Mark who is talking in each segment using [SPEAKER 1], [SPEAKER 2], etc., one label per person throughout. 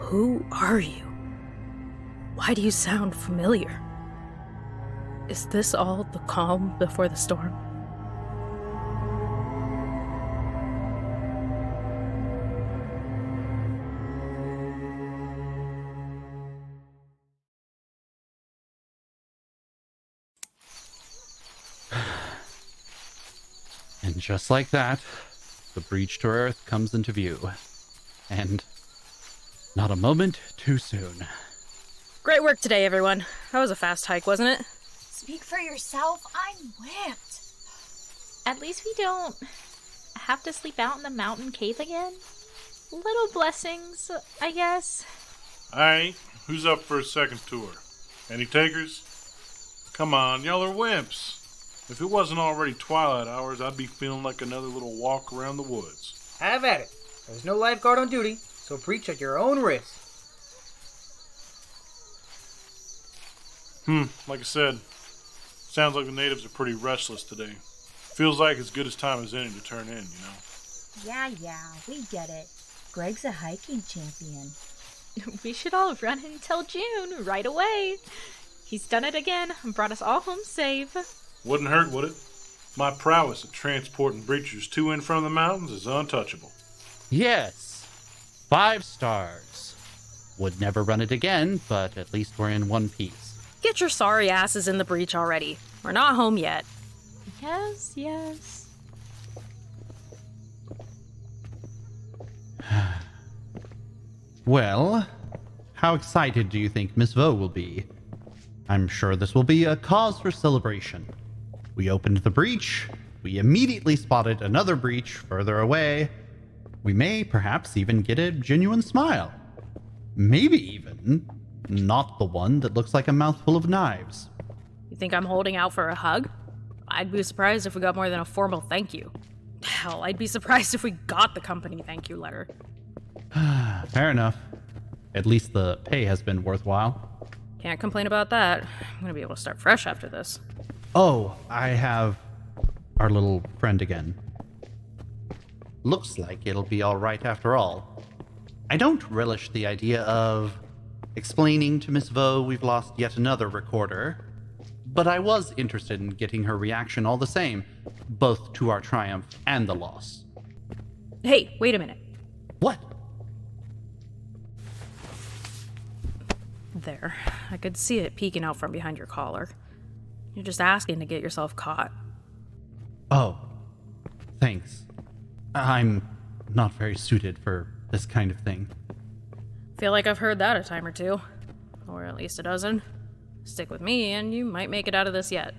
[SPEAKER 1] Who are you? Why do you sound familiar? Is this all the calm before the storm?
[SPEAKER 2] And just like that, the breach to Earth comes into view. And not a moment too soon.
[SPEAKER 1] Great work today, everyone. That was a fast hike, wasn't it?
[SPEAKER 3] Speak for yourself. I'm whipped.
[SPEAKER 4] At least we don't have to sleep out in the mountain cave again. Little blessings, I guess.
[SPEAKER 5] Alright, who's up for a second tour? Any takers? Come on, y'all are wimps. If it wasn't already twilight hours, I'd be feeling like another little walk around the woods.
[SPEAKER 6] Have at it. There's no lifeguard on duty, so breach at your own risk.
[SPEAKER 5] Like I said, sounds like the natives are pretty restless today. Feels like as good as time as any to turn in, you know?
[SPEAKER 3] Yeah, we get it. Greg's a hiking champion.
[SPEAKER 4] We should all run and tell June right away. He's done it again and brought us all home safe.
[SPEAKER 5] Wouldn't hurt, would it? My prowess at transporting breachers to and from the mountains is untouchable.
[SPEAKER 2] Yes, 5 stars. Would never run it again, but at least we're in one piece.
[SPEAKER 1] Get your sorry asses in the breach already. We're not home yet.
[SPEAKER 4] Yes.
[SPEAKER 2] Well, how excited do you think Miss Vaux will be? I'm sure this will be a cause for celebration. We opened the breach. We immediately spotted another breach further away. We may perhaps even get a genuine smile. Maybe even not the one that looks like a mouthful of knives.
[SPEAKER 1] You think I'm holding out for a hug? I'd be surprised if we got more than a formal thank you. Hell, I'd be surprised if we got the company thank you letter.
[SPEAKER 2] Fair enough. At least the pay has been worthwhile.
[SPEAKER 1] Can't complain about that. I'm gonna be able to start fresh after this.
[SPEAKER 2] Oh, I have our little friend again. Looks like it'll be all right after all. I don't relish the idea of explaining to Miss Vaux we've lost yet another recorder, but I was interested in getting her reaction all the same, both to our triumph and the loss.
[SPEAKER 1] Hey, wait a minute.
[SPEAKER 2] What?
[SPEAKER 1] There. I could see it peeking out from behind your collar. You're just asking to get yourself caught.
[SPEAKER 2] Oh, thanks. I'm not very suited for this kind of thing.
[SPEAKER 1] Feel like I've heard that a time or two. Or at least a dozen. Stick with me and you might make it out of this yet.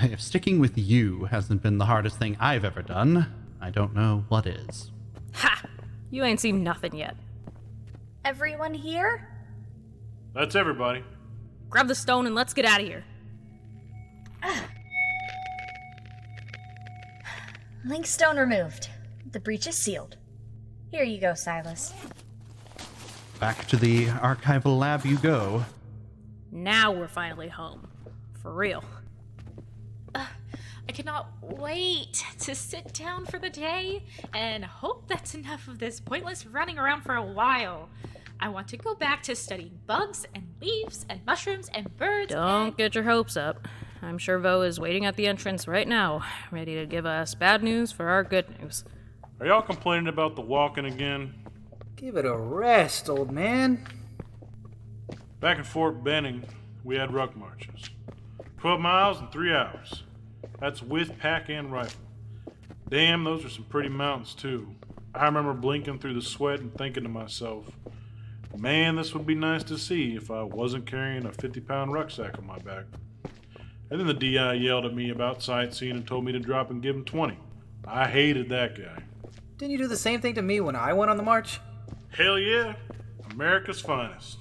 [SPEAKER 2] If sticking with you hasn't been the hardest thing I've ever done, I don't know what is.
[SPEAKER 1] Ha! You ain't seen nothing yet.
[SPEAKER 3] Everyone here?
[SPEAKER 5] That's everybody.
[SPEAKER 1] Grab the stone and let's get out of here.
[SPEAKER 3] Link stone removed. The breach is sealed. Here you go, Silas.
[SPEAKER 2] Back to the archival lab you go.
[SPEAKER 1] Now we're finally home. For real.
[SPEAKER 4] I cannot wait to sit down for the day and hope that's enough of this pointless running around for a while. I want to go back to studying bugs and leaves and mushrooms and birds.
[SPEAKER 1] Don't get your hopes up. I'm sure Vaux is waiting at the entrance right now, ready to give us bad news for our good news.
[SPEAKER 5] Are y'all complaining about the walking again?
[SPEAKER 6] Give it a rest, old man.
[SPEAKER 5] Back in Fort Benning, we had ruck marches. 12 miles in 3 hours. That's with pack and rifle. Damn, those are some pretty mountains, too. I remember blinking through the sweat and thinking to myself, man, this would be nice to see if I wasn't carrying a 50-pound rucksack on my back. And then the DI yelled at me about sightseeing and told me to drop and give him 20. I hated that guy.
[SPEAKER 6] Didn't you do the same thing to me when I went on the march?
[SPEAKER 5] Hell yeah, America's finest.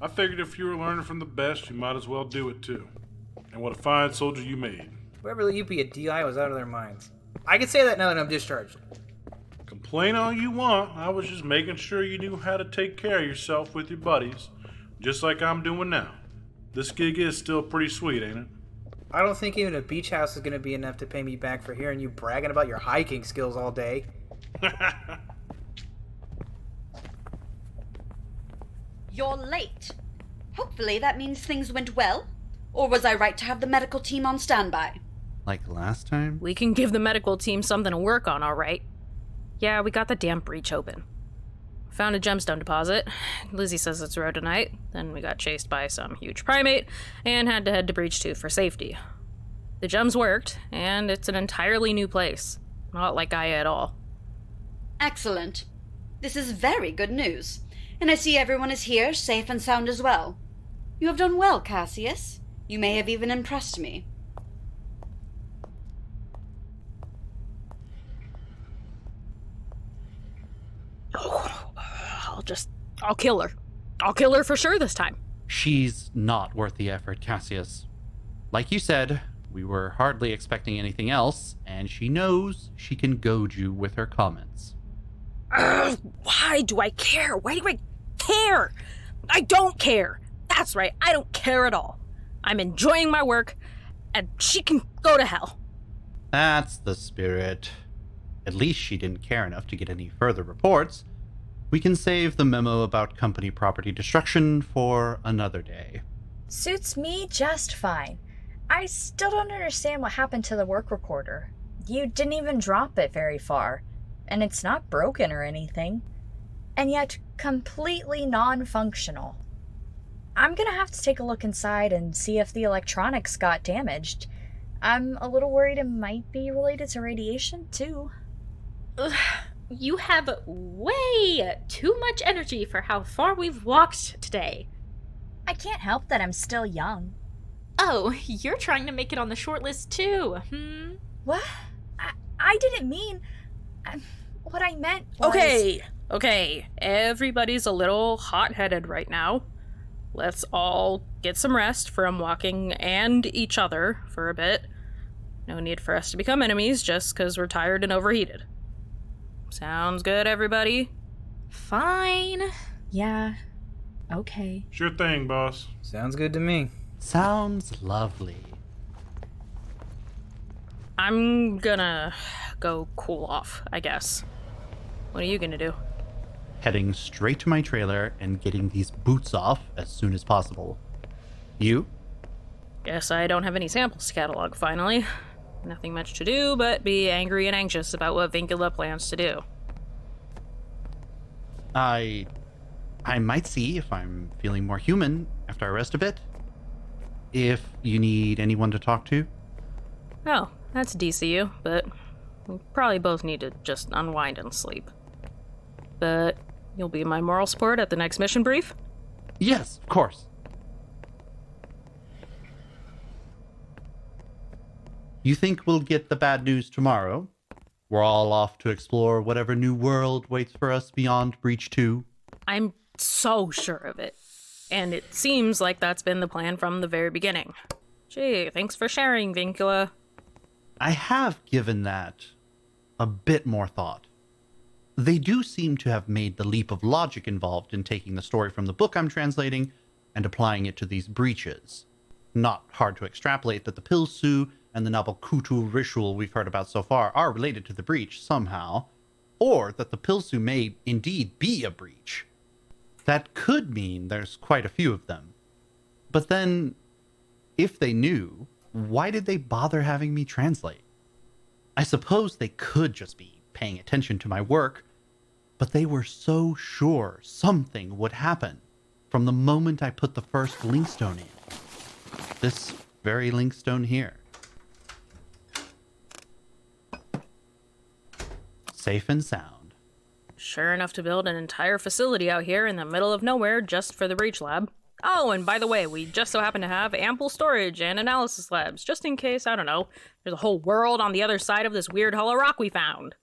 [SPEAKER 5] I figured if you were learning from the best, you might as well do it too. And what a fine soldier you made.
[SPEAKER 6] Whoever let you be a DI was out of their minds. I can say that now that I'm discharged.
[SPEAKER 5] Complain all you want, I was just making sure you knew how to take care of yourself with your buddies, just like I'm doing now. This gig is still pretty sweet, ain't it?
[SPEAKER 6] I don't think even a beach house is going to be enough to pay me back for hearing you bragging about your hiking skills all day.
[SPEAKER 7] You're late. Hopefully that means things went well. Or was I right to have the medical team on standby?
[SPEAKER 2] Like last time?
[SPEAKER 1] We can give the medical team something to work on, all right. Yeah, we got the damn breach open. Found a gemstone deposit. Lizzie says it's rhodonite. Then we got chased by some huge primate and had to head to Breach 2 for safety. The gems worked, and it's an entirely new place. Not like Gaia at all.
[SPEAKER 7] Excellent. This is very good news. And I see everyone is here, safe and sound as well. You have done well, Cassius. You may have even impressed me.
[SPEAKER 1] I'll kill her. I'll kill her for sure this time.
[SPEAKER 2] She's not worth the effort, Cassius. Like you said, we were hardly expecting anything else, and she knows she can goad you with her comments.
[SPEAKER 1] Why do I care? Why do I care? I don't care. That's right, I don't care at all. I'm enjoying my work, and she can go to hell.
[SPEAKER 2] That's the spirit. At least she didn't care enough to get any further reports. We can save the memo about company property destruction for another day.
[SPEAKER 3] Suits me just fine. I still don't understand what happened to the work recorder. You didn't even drop it very far, and it's not broken or anything, and yet completely non-functional. I'm gonna have to take a look inside and see if the electronics got damaged. I'm a little worried it might be related to radiation, too.
[SPEAKER 4] Ugh, you have way too much energy for how far we've walked today.
[SPEAKER 3] I can't help that I'm still young.
[SPEAKER 4] Oh, you're trying to make it on the short list too,
[SPEAKER 3] What? I didn't mean... what I meant was...
[SPEAKER 1] Okay. Everybody's a little hot-headed right now. Let's all get some rest from walking and each other for a bit. No need for us to become enemies just because we're tired and overheated. Sounds good, everybody?
[SPEAKER 4] Fine.
[SPEAKER 3] Yeah. Okay.
[SPEAKER 5] Sure thing, boss.
[SPEAKER 6] Sounds good to me.
[SPEAKER 2] Sounds lovely.
[SPEAKER 1] I'm gonna go cool off, I guess. What are you gonna do?
[SPEAKER 2] Heading straight to my trailer and getting these boots off as soon as possible. You?
[SPEAKER 1] Guess I don't have any samples to catalog, finally. Nothing much to do but be angry and anxious about what VINCULA plans to do.
[SPEAKER 2] I might see if I'm feeling more human after I rest a bit. If you need anyone to talk to.
[SPEAKER 1] Oh, that's DCU, but we probably both need to just unwind and sleep. But you'll be my moral support at the next mission brief?
[SPEAKER 2] Yes, of course. You think we'll get the bad news tomorrow? We're all off to explore whatever new world waits for us beyond Breach 2?
[SPEAKER 1] I'm so sure of it. And it seems like that's been the plan from the very beginning. Gee, thanks for sharing, VINCULA.
[SPEAKER 2] I have given that a bit more thought. They do seem to have made the leap of logic involved in taking the story from the book I'm translating and applying it to these breaches. Not hard to extrapolate that the Pilsu and the Nabalkutu ritual we've heard about so far are related to the breach somehow, or that the Pilsu may indeed be a breach. That could mean there's quite a few of them. But then, if they knew, why did they bother having me translate? I suppose they could just be paying attention to my work, but they were so sure something would happen from the moment I put the first linkstone in. This very linkstone here. Safe and sound.
[SPEAKER 1] Sure enough to build an entire facility out here in the middle of nowhere just for the breach lab. Oh, and by the way, we just so happen to have ample storage and analysis labs, just in case, I don't know, there's a whole world on the other side of this weird hollow rock we found.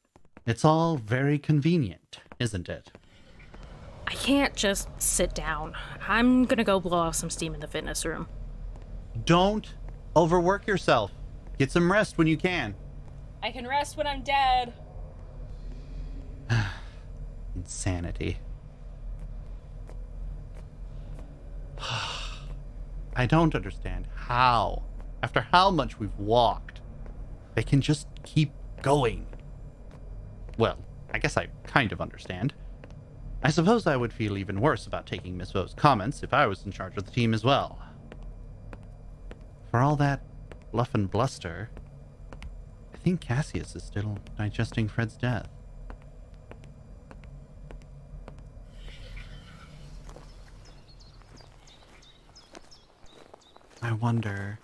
[SPEAKER 2] It's all very convenient, isn't it?
[SPEAKER 1] I can't just sit down. I'm gonna go blow off some steam in the fitness room.
[SPEAKER 2] Don't overwork yourself. Get some rest when you can.
[SPEAKER 1] I can rest when I'm dead.
[SPEAKER 2] Insanity. I don't understand how, after how much we've walked, they can just keep going. Well, I guess I kind of understand. I suppose I would feel even worse about taking Miss Vaux's comments if I was in charge of the team as well. For all that bluff and bluster, I think Cassius is still digesting Fred's death. I wonder,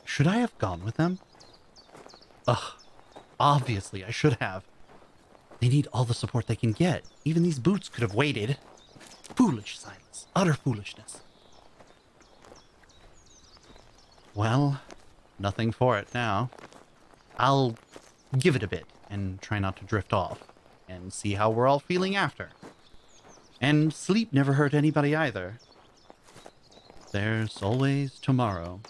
[SPEAKER 2] should I have gone with them? Ugh, obviously I should have. They need all the support they can get. Even these boots could have waited. Foolish, Silas. Utter foolishness. Well, nothing for it now. I'll give it a bit and try not to drift off and see how we're all feeling after. And sleep never hurt anybody either. There's always tomorrow.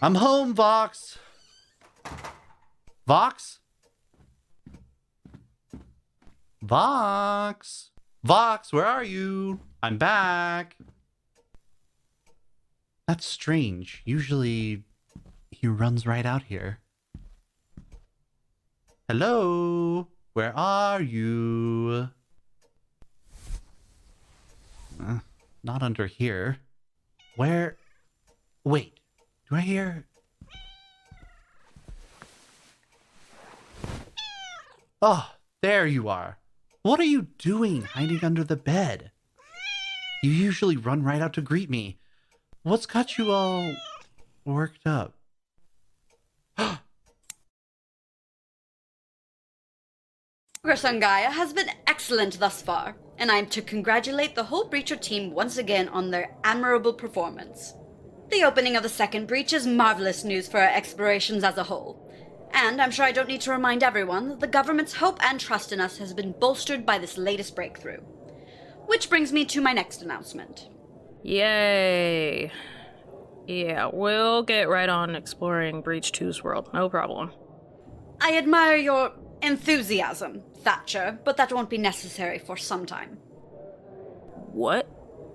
[SPEAKER 2] I'm home, Vaux. Vaux? Vaux? Vaux, where are you? I'm back. That's strange. Usually, he runs right out here. Hello? Where are you? Not under here. Where? Wait, do I hear? Oh, there you are. What are you doing hiding under the bed? You usually run right out to greet me. What's got you all worked up?
[SPEAKER 7] Progress on Gaia has been excellent thus far, and I am to congratulate the whole Breacher team once again on their admirable performance. The opening of the second breach is marvelous news for our explorations as a whole, and I'm sure I don't need to remind everyone that the government's hope and trust in us has been bolstered by this latest breakthrough. Which brings me to my next announcement.
[SPEAKER 1] Yay. Yeah, we'll get right on exploring Breach 2's world, no problem.
[SPEAKER 7] I admire your enthusiasm, Thatcher, but that won't be necessary for some time.
[SPEAKER 1] What?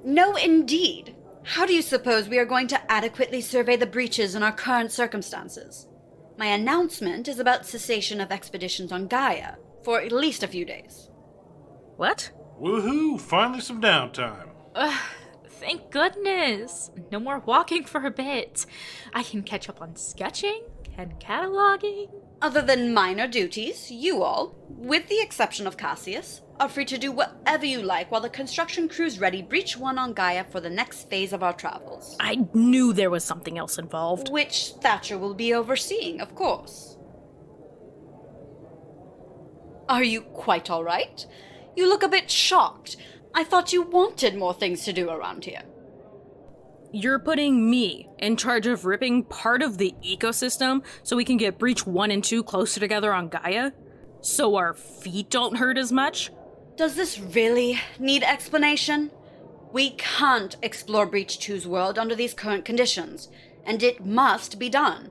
[SPEAKER 7] No, indeed. How do you suppose we are going to adequately survey the breaches in our current circumstances? My announcement is about cessation of expeditions on Gaia, for at least a few days.
[SPEAKER 1] What?
[SPEAKER 5] Woohoo! Finally some downtime.
[SPEAKER 4] Thank goodness. No more walking for a bit. I can catch up on sketching and cataloging.
[SPEAKER 7] Other than minor duties, you all, with the exception of Cassius, are free to do whatever you like while the construction crew's ready Breach 1 on Gaia for the next phase of our travels.
[SPEAKER 1] I knew there was something else involved.
[SPEAKER 7] Which Thatcher will be overseeing, of course. Are you quite all right? You look a bit shocked. I thought you wanted more things to do around here.
[SPEAKER 1] You're putting me in charge of ripping part of the ecosystem so we can get Breach 1 and 2 closer together on Gaia? So our feet don't hurt as much?
[SPEAKER 7] Does this really need explanation? We can't explore Breach 2's world under these current conditions, and it must be done.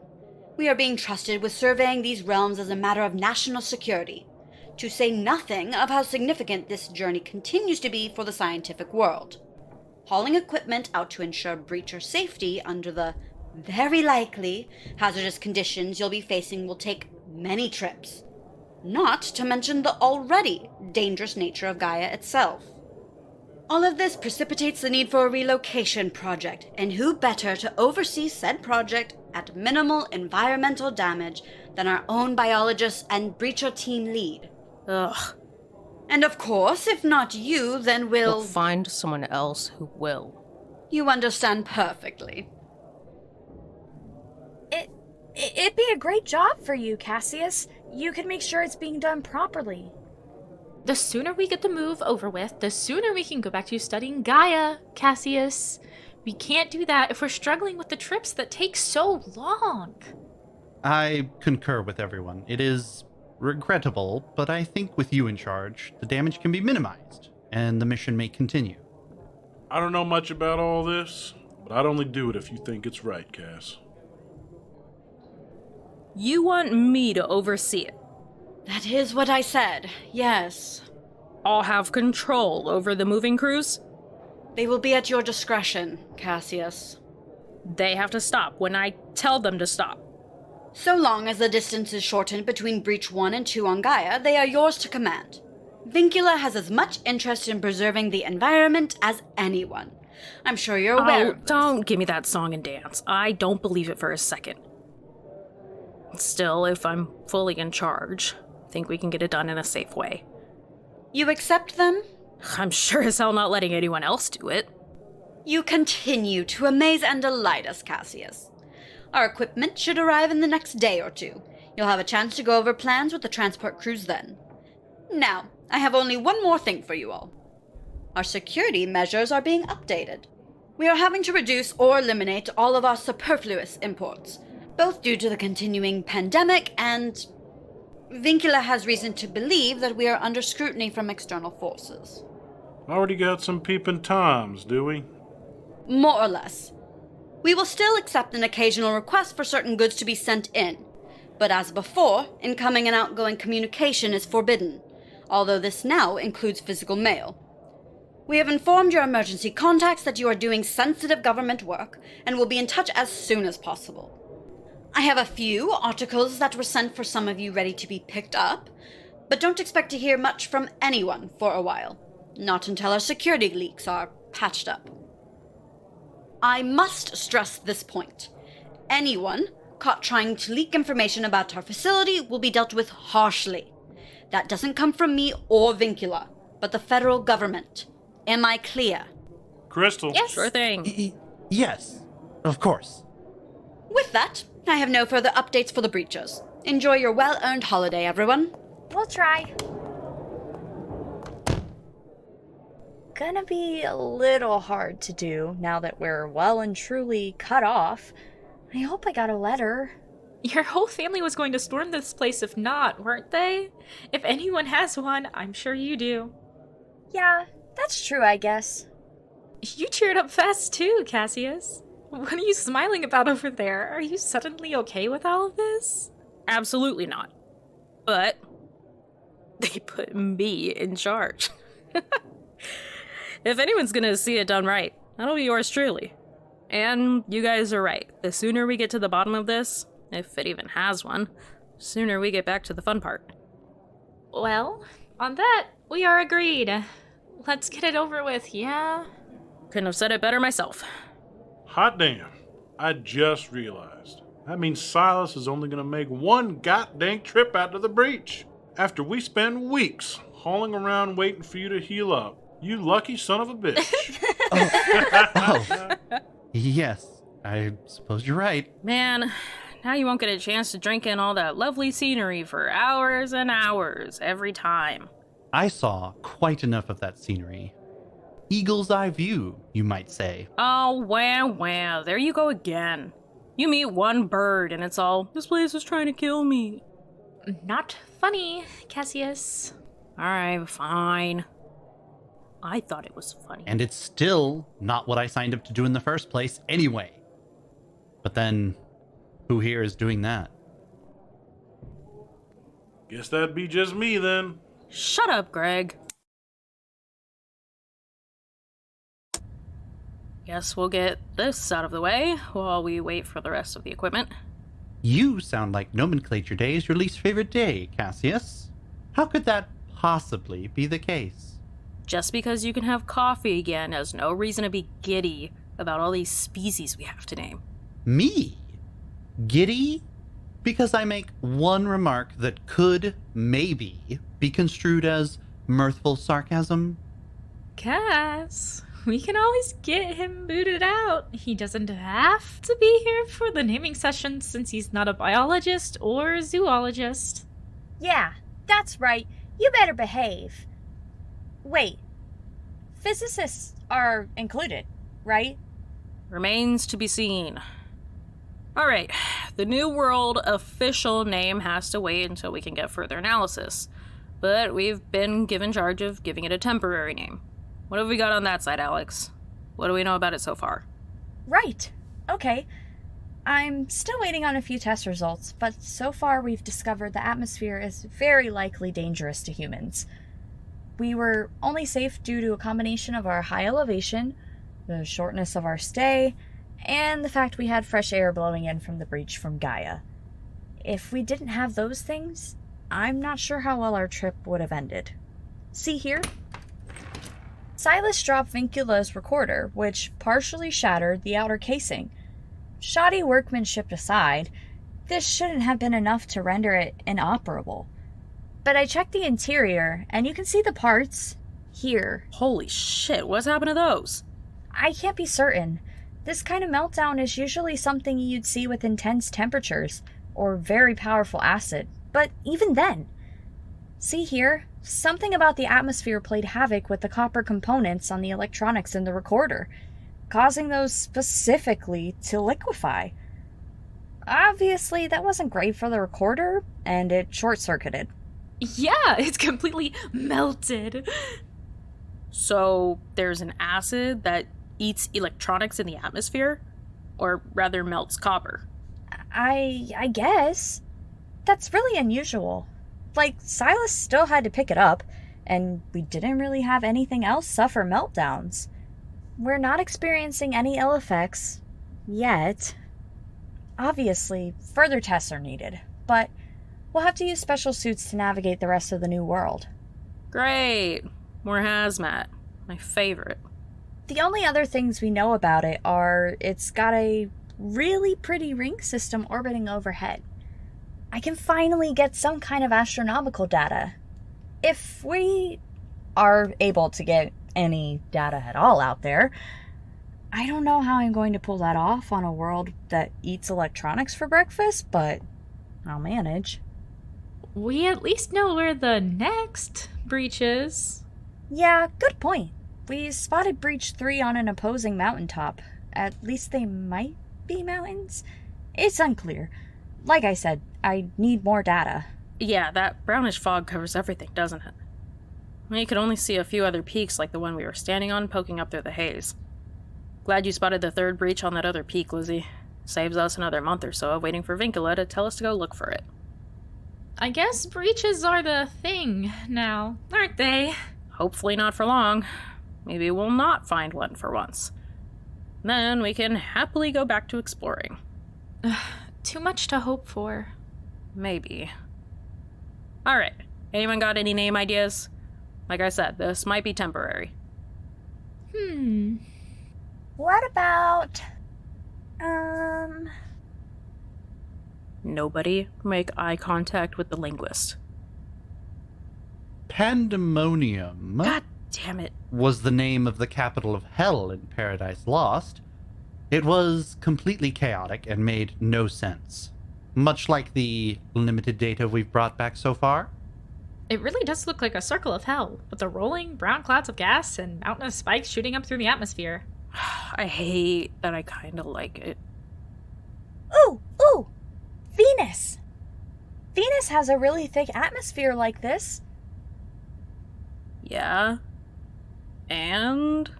[SPEAKER 7] We are being trusted with surveying these realms as a matter of national security, to say nothing of how significant this journey continues to be for the scientific world. Hauling equipment out to ensure breacher safety under the very likely hazardous conditions you'll be facing will take many trips. Not to mention the already dangerous nature of Gaia itself. All of this precipitates the need for a relocation project, and who better to oversee said project at minimal environmental damage than our own biologist and breacher team lead.
[SPEAKER 1] Ugh.
[SPEAKER 7] And of course, if not you, then
[SPEAKER 1] We'll find someone else who will.
[SPEAKER 7] You understand perfectly.
[SPEAKER 3] It'd be a great job for you, Cassius. You can make sure it's being done properly.
[SPEAKER 4] The sooner we get the move over with, the sooner we can go back to studying Gaia, Cassius. We can't do that if we're struggling with the trips that take so long.
[SPEAKER 2] I concur with everyone. It is regrettable, but I think with you in charge, the damage can be minimized, and the mission may continue.
[SPEAKER 5] I don't know much about all this, but I'd only do it if you think it's right, Cass.
[SPEAKER 1] You want me to oversee it?
[SPEAKER 7] That is what I said, yes.
[SPEAKER 1] I'll have control over the moving crews?
[SPEAKER 7] They will be at your discretion, Cassius.
[SPEAKER 1] They have to stop when I tell them to stop.
[SPEAKER 7] So long as the distance is shortened between Breach 1 and 2 on Gaia, they are yours to command. VINCULA has as much interest in preserving the environment as anyone. I'm sure you're aware of this.
[SPEAKER 1] Don't give me that song and dance. I don't believe it for a second. Still, if I'm fully in charge, I think we can get it done in a safe way.
[SPEAKER 7] You accept them?
[SPEAKER 1] I'm sure as hell not letting anyone else do it.
[SPEAKER 7] You continue to amaze and delight us, Cassius. Our equipment should arrive in the next day or two. You'll have a chance to go over plans with the transport crews then. Now, I have only one more thing for you all. Our security measures are being updated. We are having to reduce or eliminate all of our superfluous imports, both due to the continuing pandemic and... VINCULA has reason to believe that we are under scrutiny from external forces.
[SPEAKER 5] Already got some peeping Toms, do we?
[SPEAKER 7] More or less. We will still accept an occasional request for certain goods to be sent in, but as before, incoming and outgoing communication is forbidden, although this now includes physical mail. We have informed your emergency contacts that you are doing sensitive government work and will be in touch as soon as possible. I have a few articles that were sent for some of you ready to be picked up, but don't expect to hear much from anyone for a while. Not until our security leaks are patched up. I must stress this point. Anyone caught trying to leak information about our facility will be dealt with harshly. That doesn't come from me or VINCULA, but the federal government. Am I clear?
[SPEAKER 5] Crystal?
[SPEAKER 4] Yes.
[SPEAKER 1] Sure thing.
[SPEAKER 2] Yes, of course.
[SPEAKER 7] With that, I have no further updates for the breachers. Enjoy your well-earned holiday, everyone.
[SPEAKER 3] We'll try. Gonna be a little hard to do now that we're well and truly cut off. I hope I got a letter.
[SPEAKER 4] Your whole family was going to storm this place if not, weren't they? If anyone has one, I'm sure you do.
[SPEAKER 3] Yeah, that's true, I guess.
[SPEAKER 4] You cheered up fast too, Cassius. What are you smiling about over there? Are you suddenly okay with all of this?
[SPEAKER 1] Absolutely not. But they put me in charge. If anyone's gonna see it done right, that'll be yours truly. And you guys are right. The sooner we get to the bottom of this, if it even has one, the sooner we get back to the fun part.
[SPEAKER 4] Well, on that, we are agreed. Let's get it over with, yeah?
[SPEAKER 1] Couldn't have said it better myself.
[SPEAKER 5] Hot damn. I just realized. That means Silas is only gonna make one goddamn trip out to the breach. After we spend weeks hauling around waiting for you to heal up. You lucky son of a bitch.
[SPEAKER 2] Oh, yes, I suppose you're right.
[SPEAKER 1] Man, now you won't get a chance to drink in all that lovely scenery for hours and hours every time.
[SPEAKER 2] I saw quite enough of that scenery. Eagle's eye view, you might say.
[SPEAKER 1] Oh, wow, there you go again. You meet one bird and it's all, this place is trying to kill me.
[SPEAKER 4] Not funny, Cassius.
[SPEAKER 1] Alright, fine. I thought it was funny.
[SPEAKER 2] And it's still not what I signed up to do in the first place anyway. But then, who here is doing that?
[SPEAKER 5] Guess that'd be just me then.
[SPEAKER 1] Shut up, Greg. Guess we'll get this out of the way while we wait for the rest of the equipment.
[SPEAKER 2] You sound like nomenclature day is your least favorite day, Cassius. How could that possibly be the case?
[SPEAKER 1] Just because you can have coffee again has no reason to be giddy about all these species we have to name.
[SPEAKER 2] Me? Giddy? Because I make one remark that could, maybe, be construed as mirthful sarcasm?
[SPEAKER 4] Cass, we can always get him booted out. He doesn't have to be here for the naming session since he's not a biologist or a zoologist.
[SPEAKER 3] Yeah, that's right. You better behave. Wait, physicists are included, right?
[SPEAKER 1] Remains to be seen. Alright, the New World official name has to wait until we can get further analysis, but we've been given charge of giving it a temporary name. What have we got on that side, Alyx? What do we know about it so far?
[SPEAKER 3] Right. Okay. I'm still waiting on a few test results, but so far we've discovered the atmosphere is very likely dangerous to humans. We were only safe due to a combination of our high elevation, the shortness of our stay, and the fact we had fresh air blowing in from the breach from Gaia. If we didn't have those things, I'm not sure how well our trip would have ended. See here? Silas dropped VINCULA's recorder, which partially shattered the outer casing. Shoddy workmanship aside, this shouldn't have been enough to render it inoperable. But I checked the interior, and you can see the parts here.
[SPEAKER 1] Holy shit, what's happened to those?
[SPEAKER 3] I can't be certain. This kind of meltdown is usually something you'd see with intense temperatures, or very powerful acid, but even then. See here? Something about the atmosphere played havoc with the copper components on the electronics in the recorder, causing those specifically to liquefy. Obviously, that wasn't great for the recorder, and it short-circuited.
[SPEAKER 4] Yeah, it's completely melted.
[SPEAKER 1] So there's an acid that eats electronics in the atmosphere? Or rather melts copper?
[SPEAKER 3] I guess. That's really unusual. Like, Silas still had to pick it up, and we didn't really have anything else suffer meltdowns. We're not experiencing any ill effects yet. Obviously, further tests are needed, but we'll have to use special suits to navigate the rest of the new world.
[SPEAKER 1] Great! More hazmat. My favorite.
[SPEAKER 3] The only other things we know about it are it's got a really pretty ring system orbiting overhead. I can finally get some kind of astronomical data. If we are able to get any data at all out there, I don't know how I'm going to pull that off on a world that eats electronics for breakfast, but I'll manage.
[SPEAKER 4] We at least know where the next breach is.
[SPEAKER 3] Yeah, good point. We spotted Breach 3 on an opposing mountaintop. At least they might be mountains? It's unclear. Like I said, I need more data.
[SPEAKER 1] Yeah, that brownish fog covers everything, doesn't it? You could only see a few other peaks like the one we were standing on poking up through the haze. Glad you spotted the third breach on that other peak, Lizzie. Saves us another month or so of waiting for VINCULA to tell us to go look for it.
[SPEAKER 4] I guess breaches are the thing now, aren't they?
[SPEAKER 1] Hopefully not for long. Maybe we'll not find one for once. Then we can happily go back to exploring.
[SPEAKER 4] Too much to hope for.
[SPEAKER 1] Maybe. Alright, anyone got any name ideas? Like I said, this might be temporary.
[SPEAKER 3] What about...
[SPEAKER 1] Nobody make eye contact with the linguist.
[SPEAKER 2] Pandemonium
[SPEAKER 1] God damn it.
[SPEAKER 2] was the name of the capital of hell in Paradise Lost. It was completely chaotic and made no sense. Much like the limited data we've brought back so far.
[SPEAKER 4] It really does look like a circle of hell, with the rolling brown clouds of gas and mountainous spikes shooting up through the atmosphere.
[SPEAKER 1] I hate that I kinda like it.
[SPEAKER 3] Ooh! Venus! Venus has a really thick atmosphere like this.
[SPEAKER 1] Yeah? And?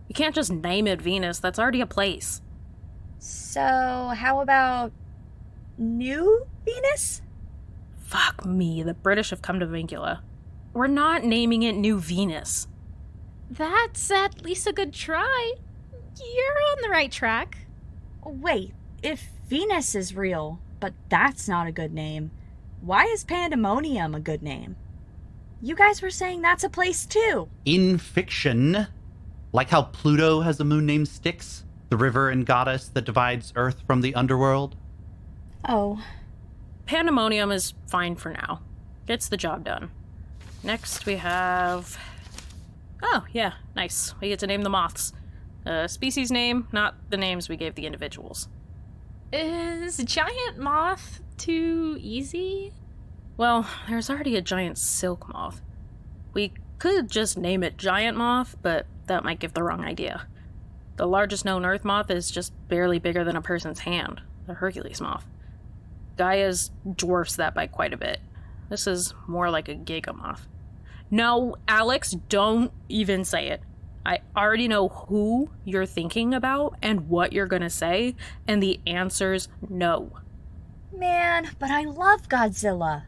[SPEAKER 1] You can't just name it Venus, that's already a place.
[SPEAKER 3] So, how about... New Venus?
[SPEAKER 1] Fuck me, the British have come to VINCULA. We're not naming it New Venus.
[SPEAKER 4] That's at least a good try. You're on the right track.
[SPEAKER 3] Wait, if Venus is real, but that's not a good name, why is Pandemonium a good name? You guys were saying that's a place too.
[SPEAKER 2] In fiction, like how Pluto has a moon named Styx, the river and goddess that divides Earth from the Underworld.
[SPEAKER 3] Oh.
[SPEAKER 1] Pandemonium is fine for now. Gets the job done. Next we have... Oh, yeah, nice. We get to name the moths. Species name, not the names we gave the individuals.
[SPEAKER 4] Is giant moth too easy?
[SPEAKER 1] Well, there's already a giant silk moth. We could just name it giant moth, but that might give the wrong idea. The largest known earth moth is just barely bigger than a person's hand, the Hercules moth. Gaia's dwarfs that by quite a bit. This is more like a gigamoth. No, Alyx, don't even say it. I already know who you're thinking about and what you're gonna say, and the answer's no.
[SPEAKER 3] Man, but I love Godzilla.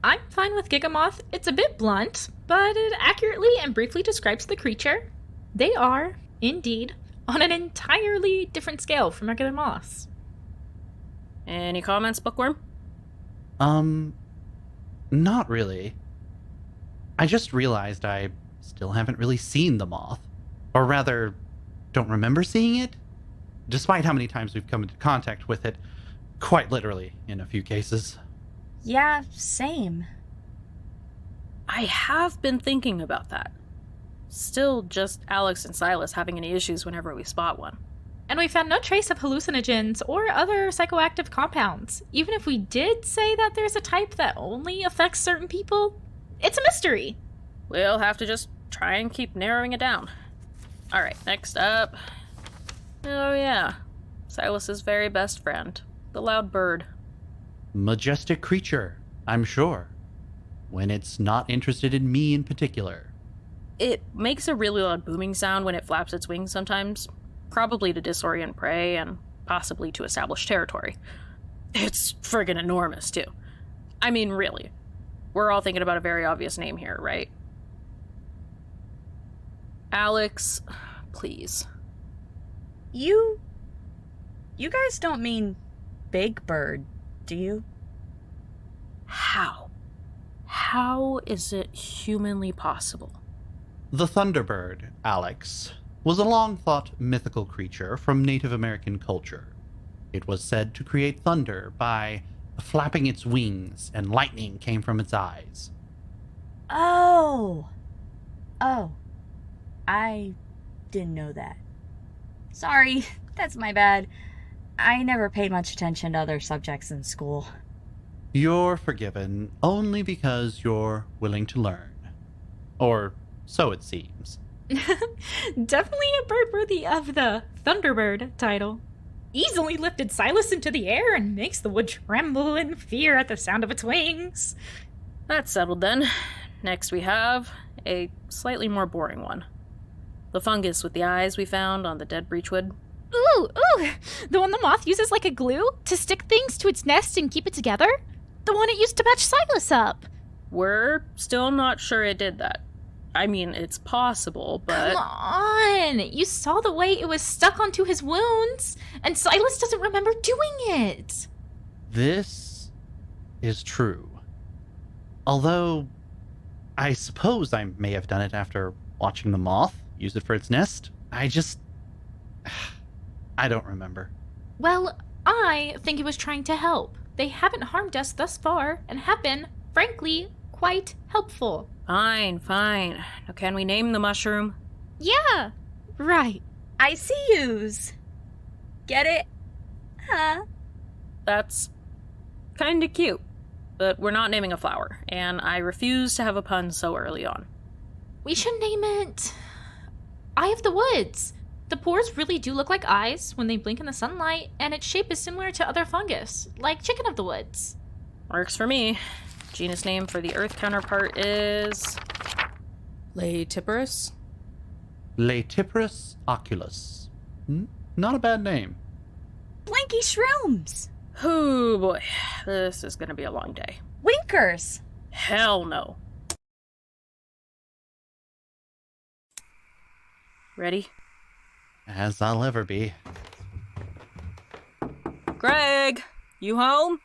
[SPEAKER 4] I'm fine with Gigamoth. It's a bit blunt, but it accurately and briefly describes the creature. They are, indeed, on an entirely different scale from regular moths.
[SPEAKER 1] Any comments, Bookworm?
[SPEAKER 2] Not really. I just realized I still haven't really seen the moth. Or rather, don't remember seeing it, despite how many times we've come into contact with it, quite literally, in a few cases.
[SPEAKER 3] Yeah, same.
[SPEAKER 1] I have been thinking about that. Still just Alyx and Silas having any issues whenever we spot one.
[SPEAKER 4] And we found no trace of hallucinogens or other psychoactive compounds. Even if we did say that there's a type that only affects certain people, it's a mystery.
[SPEAKER 1] We'll have to just try and keep narrowing it down. Alright, next up. Oh yeah, Silas's very best friend, the loud bird.
[SPEAKER 2] Majestic creature, I'm sure. When it's not interested in me in particular.
[SPEAKER 1] It makes a really loud booming sound when it flaps its wings sometimes, probably to disorient prey and possibly to establish territory. It's friggin' enormous, too. I mean, really. We're all thinking about a very obvious name here, right? Alyx, please.
[SPEAKER 3] You guys don't mean Big Bird, do you?
[SPEAKER 1] How? How is it humanly possible?
[SPEAKER 2] The Thunderbird, Alyx, was a long-thought mythical creature from Native American culture. It was said to create thunder by flapping its wings, and lightning came from its eyes.
[SPEAKER 3] Oh, I didn't know that. Sorry, that's my bad. I never paid much attention to other subjects in school.
[SPEAKER 2] You're forgiven only because you're willing to learn. Or so it seems.
[SPEAKER 4] Definitely a bird worthy of the Thunderbird title. Easily lifted Silas into the air and makes the wood tremble in fear at the sound of its wings.
[SPEAKER 1] That's settled then. Next we have a slightly more boring one. The fungus with the eyes we found on the dead breechwood.
[SPEAKER 4] Ooh, the one the moth uses like a glue to stick things to its nest and keep it together? The one it used to match Silas up.
[SPEAKER 1] We're still not sure it did that. I mean, it's possible, but...
[SPEAKER 4] Come on! You saw the way it was stuck onto his wounds, and Silas doesn't remember doing it!
[SPEAKER 2] This is true. Although, I suppose I may have done it after watching the moth use it for its nest. I don't remember.
[SPEAKER 4] Well, I think it was trying to help. They haven't harmed us thus far, and have been, frankly, quite helpful.
[SPEAKER 1] Fine. Now can we name the mushroom?
[SPEAKER 4] Yeah, right.
[SPEAKER 3] I see yous. Get it? Huh?
[SPEAKER 1] That's kinda cute. But we're not naming a flower, and I refuse to have a pun so early on.
[SPEAKER 4] We should name it Eye of the Woods. The pores really do look like eyes when they blink in the sunlight, and its shape is similar to other fungus, like chicken of the woods.
[SPEAKER 1] Works for me. Genus name for the earth counterpart is... Laetiparus?
[SPEAKER 2] Laetiparus oculus. Not a bad name.
[SPEAKER 3] Blanky shrooms.
[SPEAKER 1] Oh boy, this is gonna be a long day.
[SPEAKER 3] Winkers.
[SPEAKER 1] Hell no. Ready?
[SPEAKER 2] As I'll ever be.
[SPEAKER 1] Greg, you home?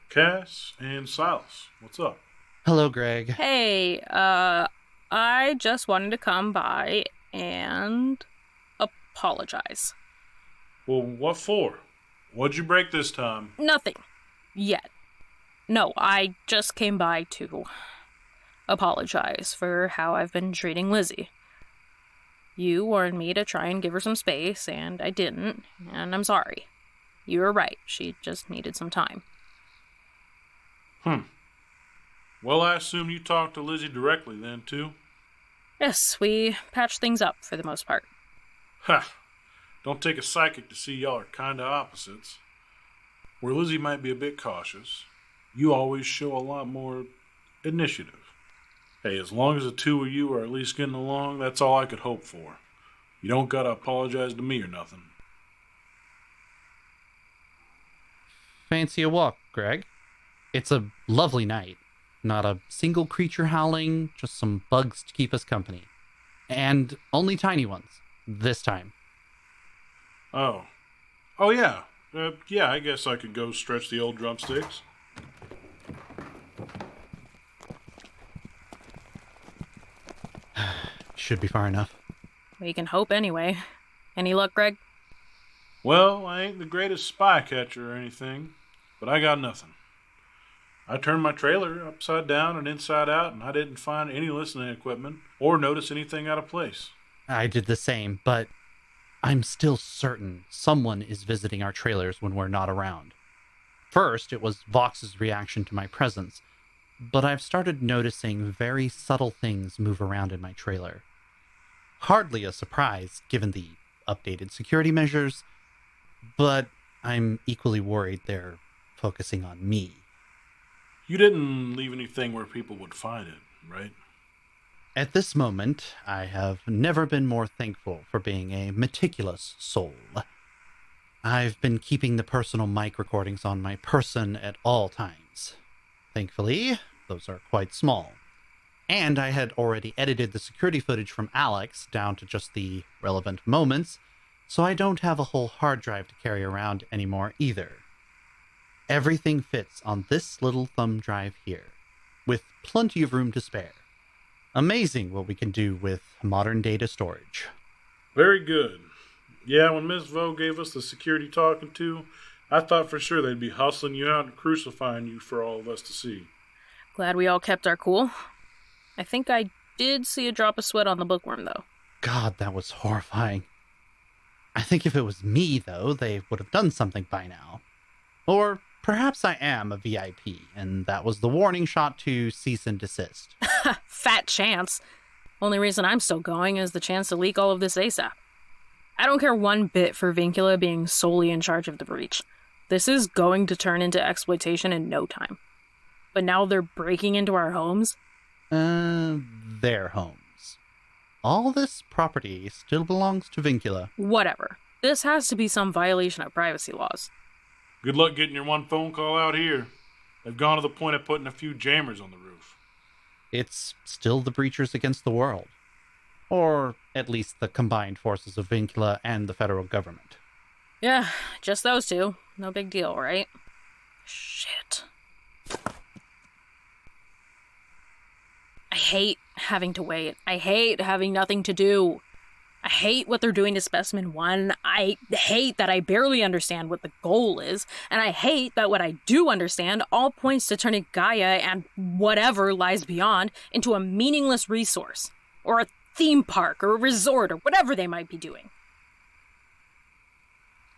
[SPEAKER 5] Cass and Silas, what's up?
[SPEAKER 2] Hello, Greg.
[SPEAKER 1] Hey, I just wanted to come by and apologize.
[SPEAKER 5] Well, what for? What'd you break this time?
[SPEAKER 1] Nothing. Yet. No, I just came by to apologize for how I've been treating Lizzie. You warned me to try and give her some space, and I didn't, and I'm sorry. You were right, she just needed some time.
[SPEAKER 5] Well, I assume you talked to Lizzie directly then, too?
[SPEAKER 1] Yes, we patched things up for the most part.
[SPEAKER 5] Ha! Don't take a psychic to see y'all are kinda opposites. Where Lizzie might be a bit cautious, you always show a lot more initiative. Hey, as long as the two of you are at least getting along, that's all I could hope for. You don't gotta apologize to me or nothing.
[SPEAKER 2] Fancy a walk, Greg? It's a lovely night. Not a single creature howling, just some bugs to keep us company. And only tiny ones, this time.
[SPEAKER 5] Oh, Oh, yeah. Yeah, I guess I could go stretch the old drumsticks.
[SPEAKER 2] Should be far enough.
[SPEAKER 1] We can hope anyway. Any luck, Greg?
[SPEAKER 5] Well, I ain't the greatest spy catcher or anything, but I got nothing. I turned my trailer upside down and inside out, and I didn't find any listening equipment or notice anything out of place.
[SPEAKER 2] I did the same, but I'm still certain someone is visiting our trailers when we're not around. First, it was Vaux's reaction to my presence, but I've started noticing very subtle things move around in my trailer. Hardly a surprise, given the updated security measures, but I'm equally worried they're focusing on me.
[SPEAKER 5] You didn't leave anything where people would find it, right?
[SPEAKER 2] At this moment, I have never been more thankful for being a meticulous soul. I've been keeping the personal mic recordings on my person at all times. Thankfully, those are quite small. And I had already edited the security footage from Alyx down to just the relevant moments, so I don't have a whole hard drive to carry around anymore either. Everything fits on this little thumb drive here, with plenty of room to spare. Amazing what we can do with modern data storage.
[SPEAKER 5] Very good. Yeah, when Miss Vaux gave us the security talking to, I thought for sure they'd be hustling you out and crucifying you for all of us to see.
[SPEAKER 1] Glad we all kept our cool. I think I did see a drop of sweat on the bookworm, though.
[SPEAKER 2] God, that was horrifying. I think if it was me, though, they would have done something by now. Or perhaps I am a VIP, and that was the warning shot to cease and desist.
[SPEAKER 1] Fat chance. Only reason I'm still going is the chance to leak all of this ASAP. I don't care one bit for VINCULA being solely in charge of the breach. This is going to turn into exploitation in no time. But now they're breaking into our homes?
[SPEAKER 2] Their homes. All this property still belongs to VINCULA.
[SPEAKER 1] Whatever. This has to be some violation of privacy laws.
[SPEAKER 5] Good luck getting your one phone call out here. They've gone to the point of putting a few jammers on the roof.
[SPEAKER 2] It's still the breachers against the world. Or at least the combined forces of VINCULA and the federal government.
[SPEAKER 1] Yeah, just those two. No big deal, right? Shit. I hate having to wait. I hate having nothing to do. I hate what they're doing to Specimen 1. I hate that I barely understand what the goal is. And I hate that what I do understand all points to turning Gaia and whatever lies beyond into a meaningless resource. Or a theme park or a resort or whatever they might be doing.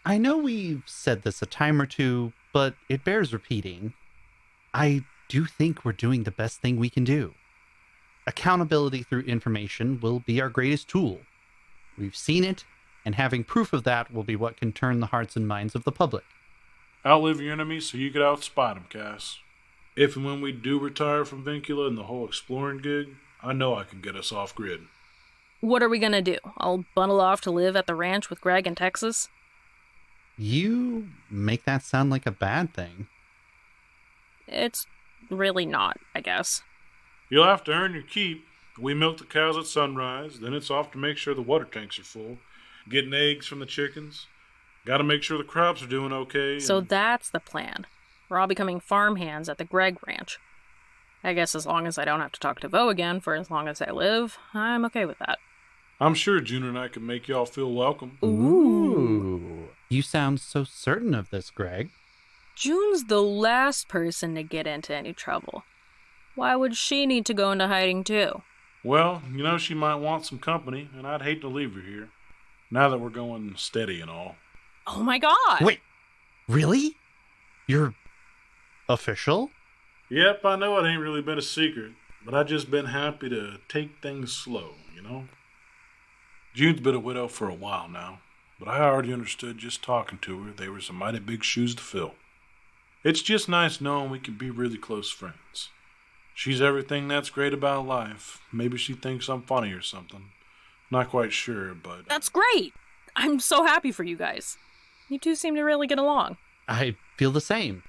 [SPEAKER 2] I know we've said this a time or two, but it bears repeating. I do think we're doing the best thing we can do. Accountability through information will be our greatest tool. We've seen it, and having proof of that will be what can turn the hearts and minds of the public.
[SPEAKER 5] Outlive your enemies so you could outspot them, Cass. If and when we do retire from VINCULA and the whole exploring gig, I know I can get us off grid.
[SPEAKER 1] What are we gonna do? I'll bundle off to live at the ranch with Greg in Texas?
[SPEAKER 2] You make that sound like a bad thing.
[SPEAKER 1] It's really not, I guess.
[SPEAKER 5] You'll have to earn your keep. We milk the cows at sunrise, then it's off to make sure the water tanks are full, getting eggs from the chickens. Gotta make sure the crops are doing okay.
[SPEAKER 1] So that's the plan. We're all becoming farmhands at the Greg Ranch. I guess as long as I don't have to talk to Vaux again for as long as I live, I'm okay with that.
[SPEAKER 5] I'm sure June and I can make y'all feel welcome.
[SPEAKER 2] Ooh. You sound so certain of this, Greg.
[SPEAKER 1] June's the last person to get into any trouble. Why would she need to go into hiding too?
[SPEAKER 5] Well, you know she might want some company, and I'd hate to leave her here. Now that we're going steady and all.
[SPEAKER 1] Oh my god!
[SPEAKER 2] Wait, really? You're official?
[SPEAKER 5] Yep, I know it ain't really been a secret, but I just been happy to take things slow, you know? June's been a widow for a while now, but I already understood just talking to her they were some mighty big shoes to fill. It's just nice knowing we can be really close friends. She's everything that's great about life. Maybe she thinks I'm funny or something. Not quite sure, but...
[SPEAKER 1] That's great! I'm so happy for you guys. You two seem to really get along.
[SPEAKER 2] I feel the same.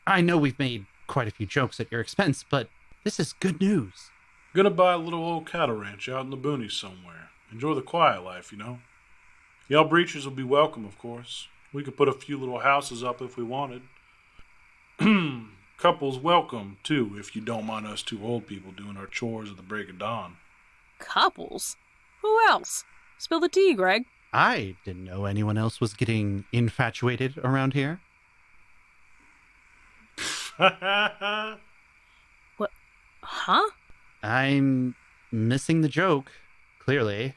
[SPEAKER 2] I know we've made quite a few jokes at your expense, but this is good news.
[SPEAKER 5] Gonna buy a little old cattle ranch out in the boonies somewhere. Enjoy the quiet life, you know? Y'all breachers will be welcome, of course. We could put a few little houses up if we wanted. Couples welcome, too, if you don't mind us two old people doing our chores at the break of dawn.
[SPEAKER 1] Couples? Who else? Spill the tea, Greg.
[SPEAKER 2] I didn't know anyone else was getting infatuated around here.
[SPEAKER 1] What? Huh?
[SPEAKER 2] I'm missing the joke, clearly.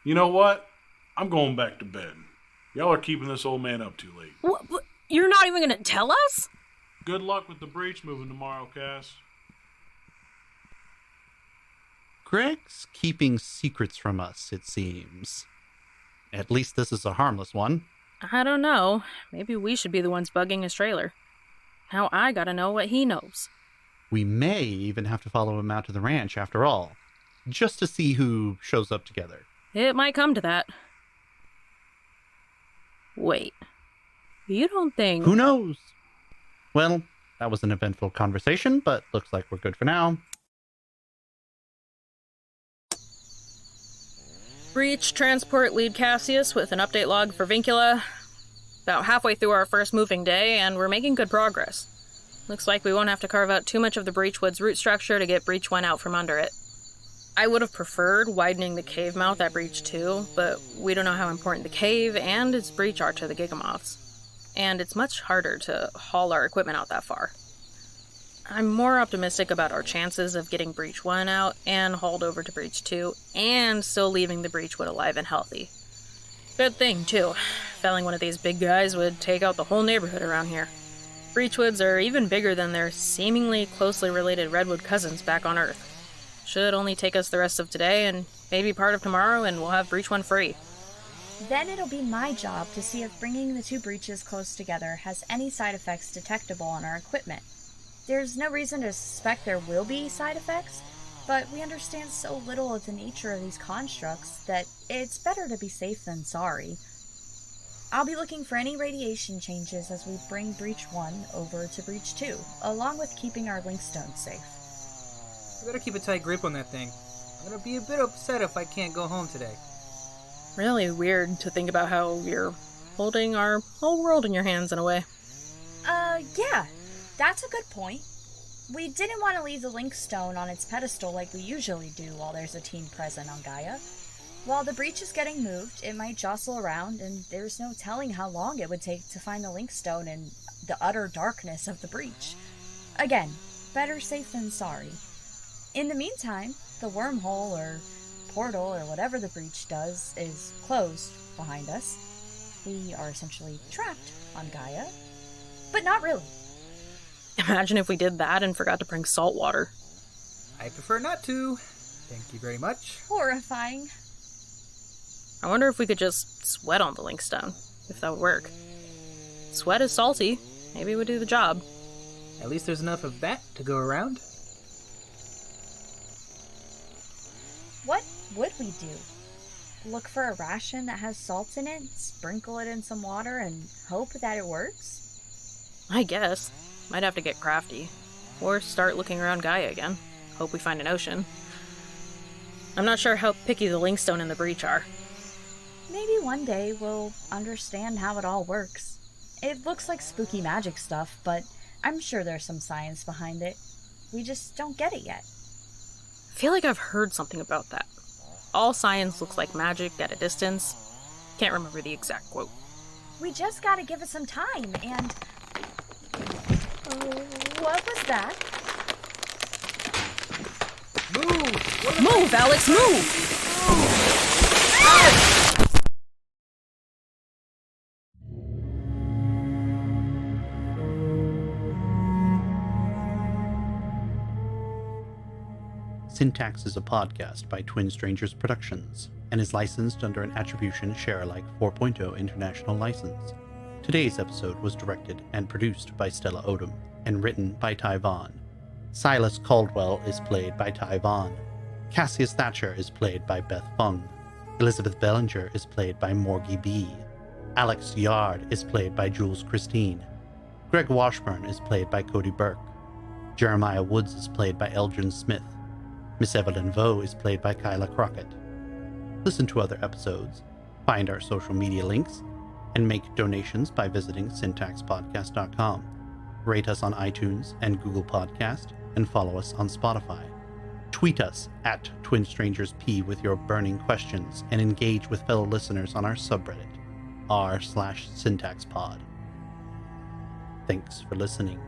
[SPEAKER 5] You know what? I'm going back to bed. Y'all are keeping this old man up too late.
[SPEAKER 1] What? You're not even gonna tell us?
[SPEAKER 5] Good luck with the breach moving tomorrow, Cass.
[SPEAKER 2] Greg's keeping secrets from us, it seems. At least this is a harmless one.
[SPEAKER 1] I don't know. Maybe we should be the ones bugging his trailer. Now I gotta know what he knows.
[SPEAKER 2] We may even have to follow him out to the ranch after all, just to see who shows up together.
[SPEAKER 1] It might come to that. Wait. You don't think...
[SPEAKER 2] Who knows? Well, that was an eventful conversation, but looks like we're good for now.
[SPEAKER 1] Breach transport lead Cassius with an update log for VINCULA. About halfway through our first moving day, and we're making good progress. Looks like we won't have to carve out too much of the Breachwood's root structure to get Breach 1 out from under it. I would have preferred widening the cave mouth at Breach 2, but we don't know how important the cave and its breach are to the Gigamoths. And it's much harder to haul our equipment out that far. I'm more optimistic about our chances of getting Breach 1 out and hauled over to Breach 2, and still leaving the Breachwood alive and healthy. Good thing, too. Felling one of these big guys would take out the whole neighborhood around here. Breachwoods are even bigger than their seemingly closely related redwood cousins back on Earth. Should only take us the rest of today and maybe part of tomorrow, and we'll have Breach 1 free.
[SPEAKER 3] Then it'll be my job to see if bringing the two breaches close together has any side effects detectable on our equipment. There's no reason to suspect there will be side effects, but we understand so little of the nature of these constructs that it's better to be safe than sorry. I'll be looking for any radiation changes as we bring Breach 1 over to Breach 2, along with keeping our linkstones safe.
[SPEAKER 6] You better keep a tight grip on that thing. I'm gonna be a bit upset if I can't go home today.
[SPEAKER 1] Really weird to think about how you're holding our whole world in your hands in a way.
[SPEAKER 3] Yeah, that's a good point. We didn't want to leave the linkstone on its pedestal like we usually do while there's a team present on Gaia. While the breach is getting moved, it might jostle around, and there's no telling how long it would take to find the linkstone in the utter darkness of the breach. Again, better safe than sorry. In the meantime, the wormhole or portal or whatever the breach does is closed behind us. We are essentially trapped on Gaia, but not really.
[SPEAKER 1] Imagine if we did that and forgot to bring salt water.
[SPEAKER 6] I prefer not to. Thank you very much.
[SPEAKER 3] Horrifying.
[SPEAKER 1] I wonder if we could just sweat on the linkstone, if that would work. Sweat is salty. Maybe it would do the job.
[SPEAKER 6] At least there's enough of that to go around.
[SPEAKER 3] What would we do? Look for a ration that has salt in it, sprinkle it in some water, and hope that it works?
[SPEAKER 1] I guess. Might have to get crafty. Or start looking around Gaia again. Hope we find an ocean. I'm not sure how picky the linkstone and the breach are.
[SPEAKER 3] Maybe one day we'll understand how it all works. It looks like spooky magic stuff, but I'm sure there's some science behind it. We just don't get it yet.
[SPEAKER 1] I feel like I've heard something about that. All science looks like magic at a distance. Can't remember the exact quote.
[SPEAKER 3] We just gotta give it some time, and... what was that?
[SPEAKER 6] Move!
[SPEAKER 1] Move, Alyx, move!
[SPEAKER 2] Syntax is a podcast by Twin Strangers Productions and is licensed under an Attribution Share-alike 4.0 international license. Today's episode was directed and produced by Stella Odom and written by Ty Vaughn. Silas Caldwell is played by Ty Vaughn. Cassius Thatcher is played by Beth Phung. Elizabeth Bellinger is played by Morgie B. Alyx Yard is played by Jules Christine. Greg Washburn is played by Cody Burke. Jeremiah Woods is played by Elgin Smith. Miss Evelyn Vaux is played by Kyla Crockett. Listen to other episodes, find our social media links, and make donations by visiting syntaxpodcast.com. Rate us on iTunes and Google Podcast, and follow us on Spotify. Tweet us at TwinStrangersP with your burning questions, and engage with fellow listeners on our subreddit, r/syntaxpod. Thanks for listening.